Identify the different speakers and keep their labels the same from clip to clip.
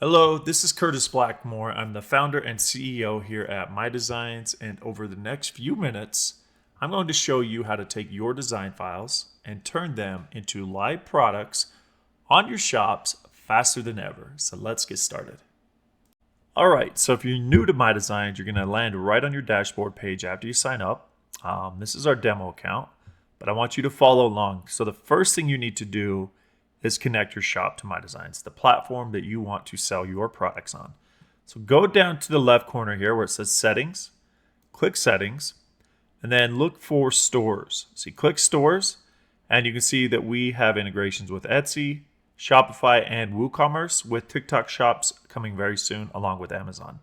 Speaker 1: Hello, this is Curtis Blackmore. I'm the founder and CEO here at MyDesigns, and over the next few minutes, I'm going to show you how to take your design files and turn them into live products on your shops faster than ever. So let's get started. All right, so if you're new to MyDesigns, you're going to land right on your dashboard page after you sign up. This is our demo account, but I want you to follow along. So the first thing you need to do is connect your shop to MyDesigns, the platform that you want to sell your products on. So go down to the left corner here where it says Settings, click Settings, and then look for Stores. So you click Stores, and you can see that we have integrations with Etsy, Shopify, and WooCommerce, with TikTok shops coming very soon, along with Amazon.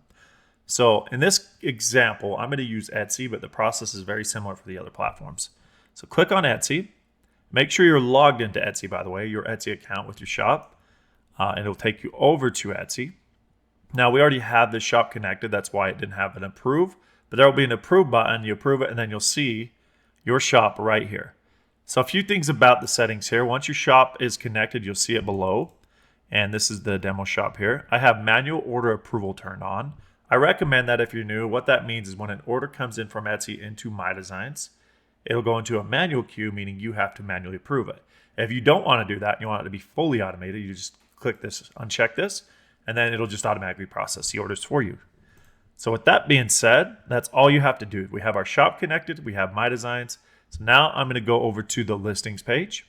Speaker 1: So in this example, I'm going to use Etsy, but the process is very similar for the other platforms. So click on Etsy. Make sure you're logged into Etsy, by the way, your Etsy account with your shop, and it'll take you over to Etsy. Now, we already have this shop connected. That's why it didn't have an approve, but there will be an approve button. You approve it, and then you'll see your shop right here. So a few things about the settings here. Once your shop is connected, you'll see it below, and this is the demo shop here. I have manual order approval turned on. I recommend that if you're new. What that means is when an order comes in from Etsy into MyDesigns, it'll go into a manual queue, meaning you have to manually approve it. If you don't want to do that, you want it to be fully automated, you just click this, uncheck this, and then it'll just automatically process the orders for you. So with that being said, that's all you have to do. We have our shop connected, we have MyDesigns. So now I'm going to go over to the listings page.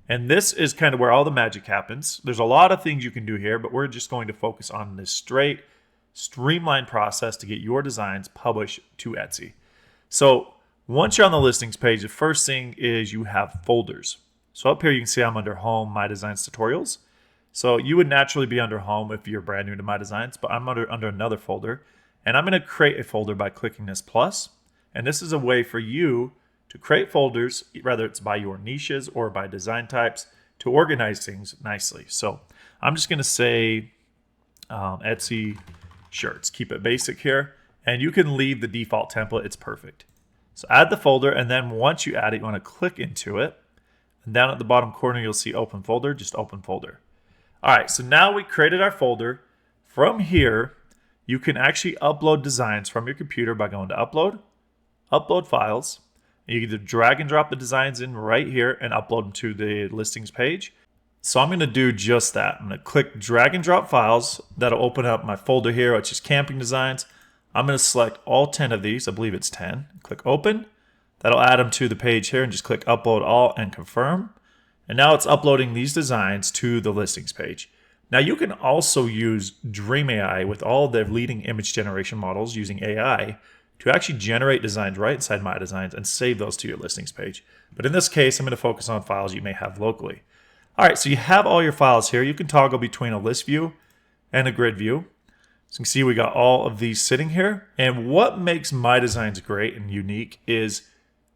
Speaker 1: And this is kind of where all the magic happens. There's a lot of things you can do here, but we're just going to focus on this straight, streamlined process to get your designs published to Etsy. So once you're on the listings page, the first thing is you have folders. So up here you can see I'm under Home, MyDesigns Tutorials. So you would naturally be under Home if you're brand new to MyDesigns, but I'm under another folder. And I'm going to create a folder by clicking this plus. And this is a way for you to create folders, whether it's by your niches or by design types, to organize things nicely. So I'm just going to say Etsy shirts. Keep it basic here. And you can leave the default template. It's perfect. So add the folder, and then once you add it, you want to click into it. And down at the bottom corner, you'll see Open Folder, just Open Folder. All right, so now we created our folder. From here, you can actually upload designs from your computer by going to Upload, Upload Files. And you can either drag and drop the designs in right here and upload them to the listings page. So I'm going to do just that. I'm going to click Drag and Drop Files. That'll open up my folder here, which is Camping Designs. I'm going to select all 10 of these. I believe it's 10. Click Open. That'll add them to the page here and just click Upload All and Confirm. And now it's uploading these designs to the listings page. Now you can also use Dream AI with all the leading image generation models using AI to actually generate designs right inside MyDesigns and save those to your listings page. But in this case, I'm going to focus on files you may have locally. All right, so you have all your files here. You can toggle between a list view and a grid view. So you can see we got all of these sitting here. And what makes MyDesigns great and unique is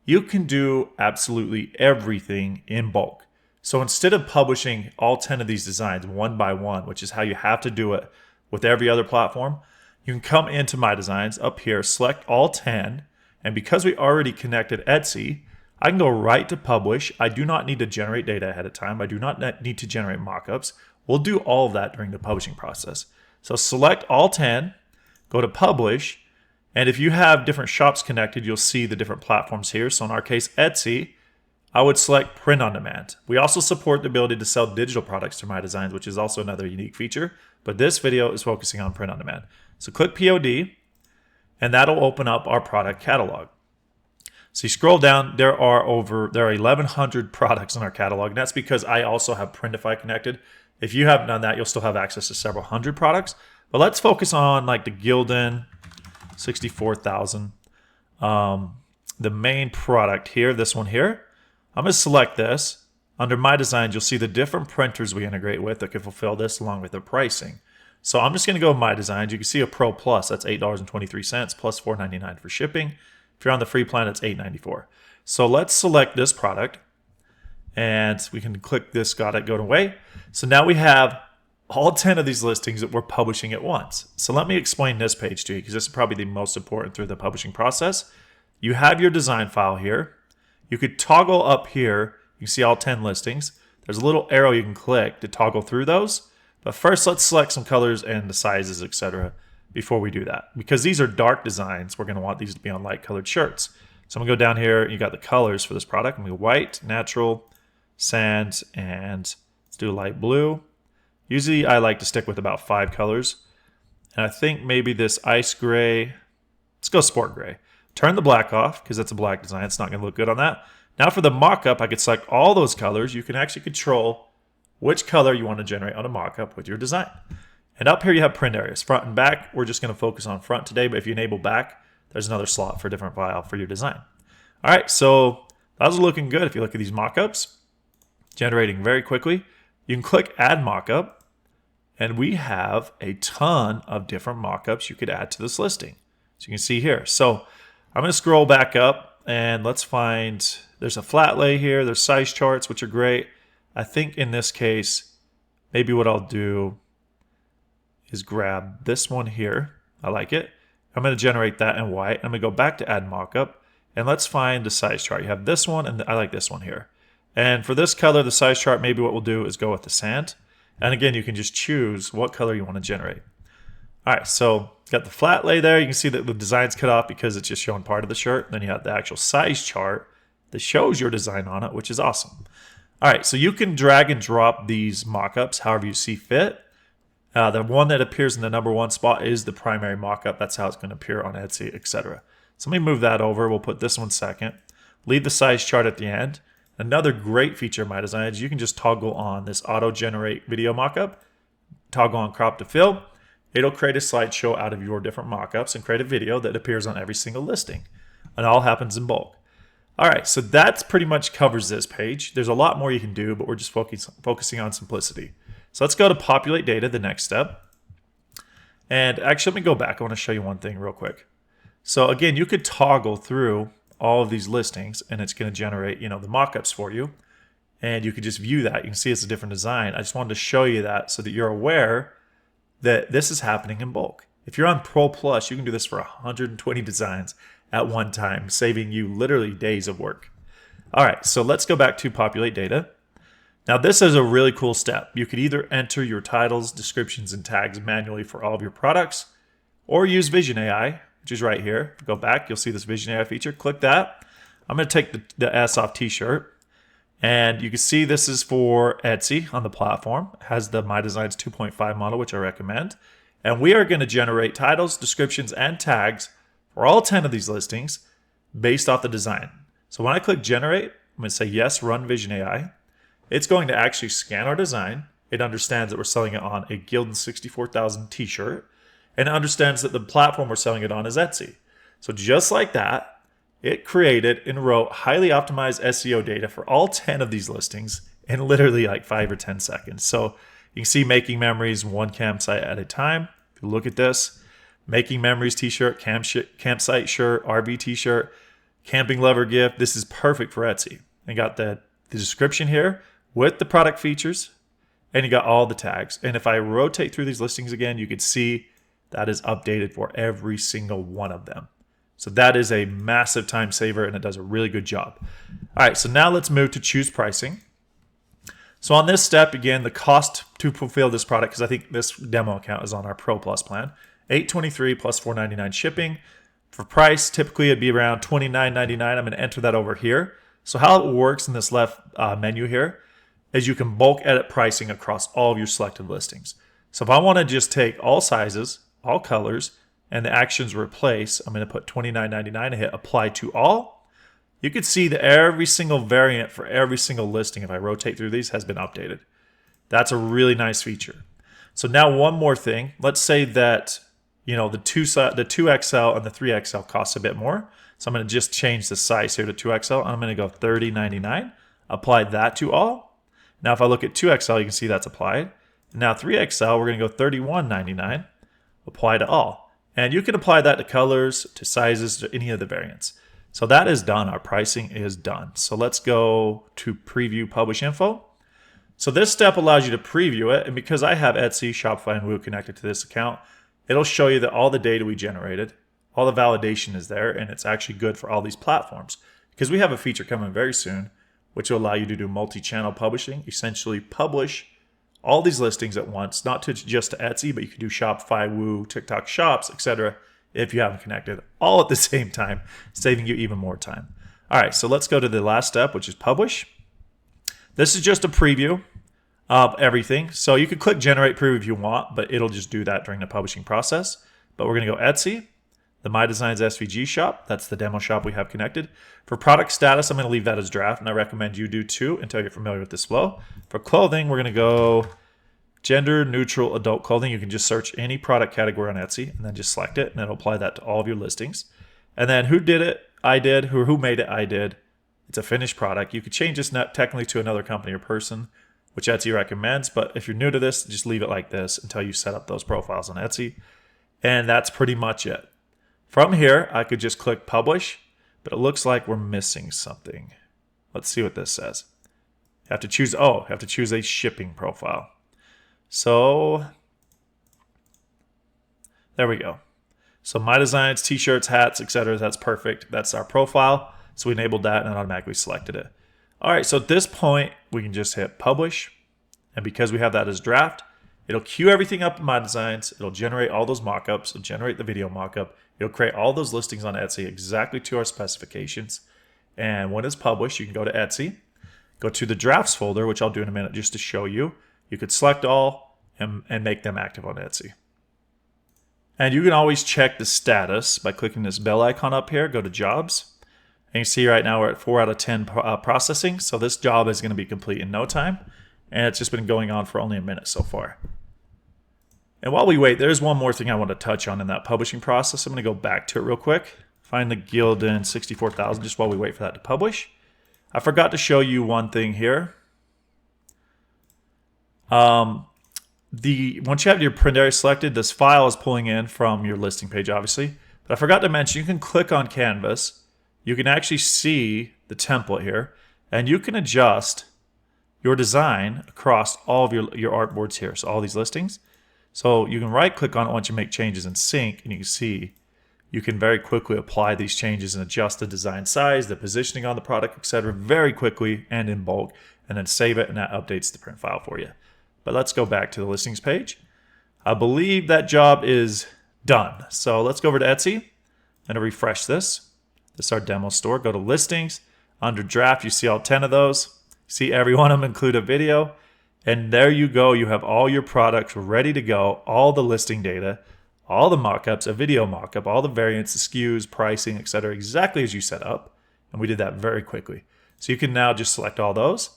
Speaker 1: you can do absolutely everything in bulk. So instead of publishing all 10 of these designs one by one, which is how you have to do it with every other platform, you can come into MyDesigns up here, select all 10, and because we already connected Etsy, I can go right to publish. I do not need to generate data ahead of time. I do not need to generate mockups. We'll do all of that during the publishing process. So select all 10, go to publish, and if you have different shops connected, you'll see the different platforms here. So in our case, Etsy, I would select print on demand. We also support the ability to sell digital products through MyDesigns, which is also another unique feature, but this video is focusing on print on demand. So click POD, and that'll open up our product catalog. So you scroll down, there are 1,100 products in our catalog, and that's because I also have Printify connected. If you haven't done that, you'll still have access to several hundred products. But let's focus on like the Gildan 64,000. The main product here, this one here. I'm going to select this. Under MyDesigns, you'll see the different printers we integrate with that can fulfill this along with their pricing. So I'm just going to go MyDesigns. You can see a Pro Plus, that's $8.23 plus $4.99 for shipping. If you're on the free plan, it's $8.94. So let's select this product. And we can click this, got it, go away. So now we have all 10 of these listings that we're publishing at once. So let me explain this page to you because this is probably the most important through the publishing process. You have your design file here. You could toggle up here. You see all 10 listings. There's a little arrow you can click to toggle through those. But first, let's select some colors and the sizes, etc. before we do that. Because these are dark designs, we're going to want these to be on light colored shirts. So I'm going to go down here, you got the colors for this product. I'm going to go white, natural, sand, and let's do light blue. Usually I like to stick with about 5 colors. And I think maybe this ice gray, let's go sport gray. Turn the black off because that's a black design. It's not going to look good on that. Now for the mock-up, I could select all those colors. You can actually control which color you want to generate on a mock-up with your design. And up here you have print areas, front and back. We're just going to focus on front today, but if you enable back, there's another slot for a different file for your design. All right, so those are looking good. If you look at these mock-ups, generating very quickly, you can click Add Mock-up, and we have a ton of different mock-ups you could add to this listing. So you can see here. So I'm going to scroll back up, and let's find, there's a flat lay here, there's size charts, which are great. I think in this case, maybe what I'll do is grab this one here. I like it. I'm going to generate that in white. I'm going to go back to Add Mockup, and let's find the size chart. You have this one, and I like this one here. And for this color, the size chart, maybe what we'll do is go with the sand. And again, you can just choose what color you want to generate. All right, so got the flat lay there. You can see that the design's cut off because it's just showing part of the shirt. Then you have the actual size chart that shows your design on it, which is awesome. All right, so you can drag and drop these mock-ups however you see fit. The one that appears in the #1 spot is the primary mock-up. That's how it's going to appear on Etsy, etc. So let me move that over. We'll put this one second. Leave the size chart at the end. Another great feature of MyDesigns is you can just toggle on this auto-generate video mock-up, toggle on crop to fill. It'll create a slideshow out of your different mock-ups and create a video that appears on every single listing. And it all happens in bulk. All right, so that's pretty much covers this page. There's a lot more you can do, but we're just focusing on simplicity. So let's go to populate data, the next step. And actually, let me go back. I want to show you one thing real quick. So again, you could toggle through all of these listings, and it's going to generate, the mockups for you. And you could just view that. You can see it's a different design. I just wanted to show you that so that you're aware that this is happening in bulk. If you're on Pro Plus, you can do this for 120 designs at one time, saving you literally days of work. All right, so let's go back to populate data. Now this is a really cool step. You could either enter your titles, descriptions, and tags manually for all of your products, or use Vision AI, which is right here. Go back, you'll see this Vision AI feature. Click that. I'm going to take the S off t-shirt. And you can see this is for Etsy on the platform. It has the MyDesigns 2.5 model, which I recommend. And we are going to generate titles, descriptions, and tags for all 10 of these listings based off the design. So when I click generate, I'm going to say yes, run Vision AI. It's going to actually scan our design. It understands that we're selling it on a Gildan 64,000 t-shirt. And it understands that the platform we're selling it on is Etsy. So just like that, it created and wrote highly optimized SEO data for all 10 of these listings in literally like 5 or 10 seconds. So you can see making memories one campsite at a time. If you look at this, making memories t-shirt, campsite shirt, RV t-shirt, camping lover gift. This is perfect for Etsy. And got the description here with the product features, and you got all the tags. And if I rotate through these listings again, you can see that is updated for every single one of them. So that is a massive time saver, and it does a really good job. All right, so now let's move to choose pricing. So on this step, again, the cost to fulfill this product, because I think this demo account is on our Pro Plus plan, $823 plus $499 shipping. For price, typically it'd be around $29.99. I'm going to enter that over here. So how it works in this left menu here is you can bulk edit pricing across all of your selected listings. So if I want to just take all sizes, all colors, and the actions replace, I'm going to put $29.99 and hit apply to all. You can see that every single variant for every single listing, if I rotate through these, has been updated. That's a really nice feature. So now one more thing. Let's say that the 2XL and the 3XL costs a bit more. So I'm going to just change the size here to 2XL. I'm going to go $30.99. Apply that to all. Now if I look at 2XL, you can see that's applied. Now 3XL, we're going to go $31.99. Apply to all. And you can apply that to colors, to sizes, to any of the variants. So that is done. Our pricing is done. So let's go to preview publish info. So this step allows you to preview it. And because I have Etsy, Shopify, and Woo connected to this account, it'll show you that all the data we generated, all the validation is there, and it's actually good for all these platforms. Because we have a feature coming very soon, which will allow you to do multi-channel publishing, essentially publish all these listings at once, not to just to Etsy, but you can do Shopify, Woo, TikTok shops, etc. if you haven't connected all at the same time, saving you even more time. All right, so let's go to the last step, which is publish. This is just a preview of everything. So you could click generate preview if you want, but it'll just do that during the publishing process. But we're going to go Etsy, the MyDesigns SVG shop. That's the demo shop we have connected. For product status, I'm going to leave that as draft, and I recommend you do too until you're familiar with this flow. For clothing, we're going to go gender neutral adult clothing. You can just search any product category on Etsy and then just select it, and it'll apply that to all of your listings. And then who did it? I did. Who made it? I did. It's a finished product. You could change this technically to another company or person, which Etsy recommends. But if you're new to this, just leave it like this until you set up those profiles on Etsy. And that's pretty much it. From here, I could just click publish, but it looks like we're missing something. Let's see what this says. You have to choose, a shipping profile. So there we go. So MyDesigns, t-shirts, hats, etc. That's perfect. That's our profile. So we enabled that and automatically selected it. All right, so at this point, we can just hit publish. And because we have that as draft, it'll queue everything up in MyDesigns. It'll generate all those mockups. It'll generate the video mockup. It'll create all those listings on Etsy exactly to our specifications. And when it's published, you can go to Etsy, go to the drafts folder, which I'll do in a minute just to show you. You could select all and make them active on Etsy. And you can always check the status by clicking this bell icon up here. Go to jobs. And you see right now we're at 4 out of 10 processing. So this job is going to be complete in no time. And it's just been going on for only a minute so far. And while we wait, there's one more thing I want to touch on in that publishing process. I'm going to go back to it real quick. Find the Gildan 64,000 just while we wait for that to publish. I forgot to show you one thing here. Once you have your print area selected, this file is pulling in from your listing page, obviously. But I forgot to mention, you can click on Canvas. You can actually see the template here, and you can adjust your design across all of your artboards here. So all these listings. So you can right click on it once you make changes in sync, and you can see you can very quickly apply these changes and adjust the design size, the positioning on the product, etc. very quickly and in bulk, and then save it, and that updates the print file for you. But let's go back to the listings page. I believe that job is done. So let's go over to Etsy. I'm going to refresh this. This is our demo store. Go to listings. Under draft, you see all 10 of those. See every one of them include a video. And there you go. You have all your products ready to go, all the listing data, all the mockups, a video mockup, all the variants, the SKUs, pricing, etc. exactly as you set up. And we did that very quickly. So you can now just select all those.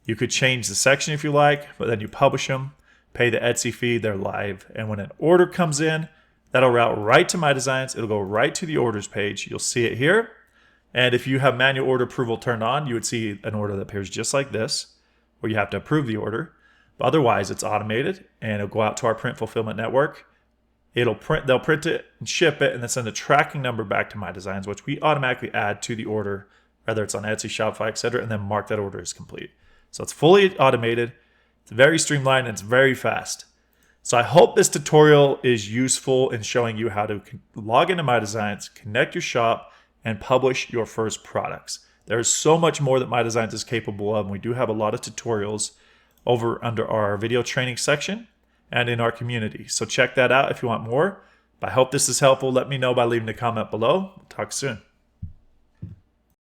Speaker 1: You could change the section if you like, but then you publish them, pay the Etsy fee, they're live. And when an order comes in, that'll route right to MyDesigns. It'll go right to the orders page. You'll see it here. And if you have manual order approval turned on, you would see an order that appears just like this, where you have to approve the order. But otherwise, it's automated, and it'll go out to our print fulfillment network. They'll print it and ship it, and then send a tracking number back to MyDesigns, which we automatically add to the order, whether it's on Etsy, Shopify, etc., and then mark that order as complete. So it's fully automated, it's very streamlined, and it's very fast. So I hope this tutorial is useful in showing you how to log into MyDesigns, connect your shop, and publish your first products. There's so much more that MyDesigns is capable of, and we do have a lot of tutorials over under our video training section and in our community. So check that out if you want more. But I hope this is helpful. Let me know by leaving a comment below. Talk soon.